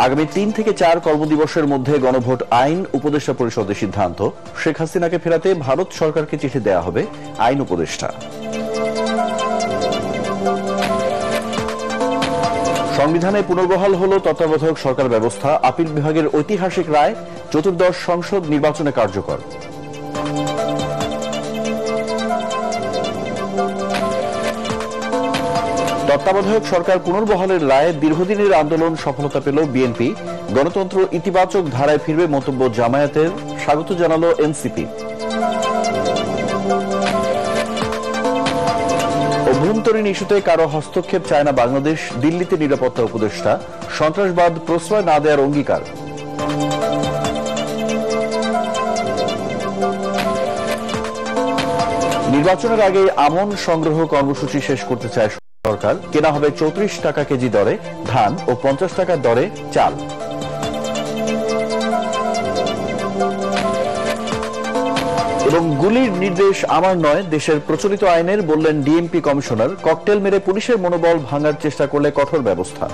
আগামী ৩ থেকে ৪ কর্মদিবসের মধ্যে গণভোট আইন উপদেষ্টা পরিষদের সিদ্ধান্ত। শেখ হাসিনাকে ফেরাতে ভারত সরকারকে চিঠি দেয়া হবে আইন উপদেষ্টা। সংবিধানে পুনর্বহাল হল তত্ত্বাবধায়ক সরকার ব্যবস্থা। আপিল বিভাগের ঐতিহাসিক রায় চতুর্দশ সংসদ নির্বাচনে কার্যকর। তত্ত্বাবধায়ক সরকার পুনর্বহালের রায়ে দীর্ঘদিনের আন্দোলন সফলতা পেল বিএনপি। গণতন্ত্র ইতিবাচক ধারায় ফিরবে মন্তব্য জামায়াতের, স্বাগত জানালো এনসিপি। অভ্যন্তরীণ ইস্যুতে কারো হস্তক্ষেপ চায় না বাংলাদেশ। দিল্লিতে নিরাপত্তা উপদেষ্টা। সন্ত্রাসবাদ প্রশ্রয় না দেওয়ার অঙ্গীকার। নির্বাচনের আগে আমন সংগ্রহ কর্মসূচি শেষ করতে চায় সরকার। কেনা হবে ৩৪ টাকা কেজি দরে ধান ও ৫০ টাকা দরে চাল। এবং গুলির নির্দেশ আমার নয়, দেশের প্রচলিত আইনের, বললেন ডিএমপি কমিশনার। ককটেল মেরে পুলিশের মনোবল ভাঙার চেষ্টা করলে কঠোর ব্যবস্থা।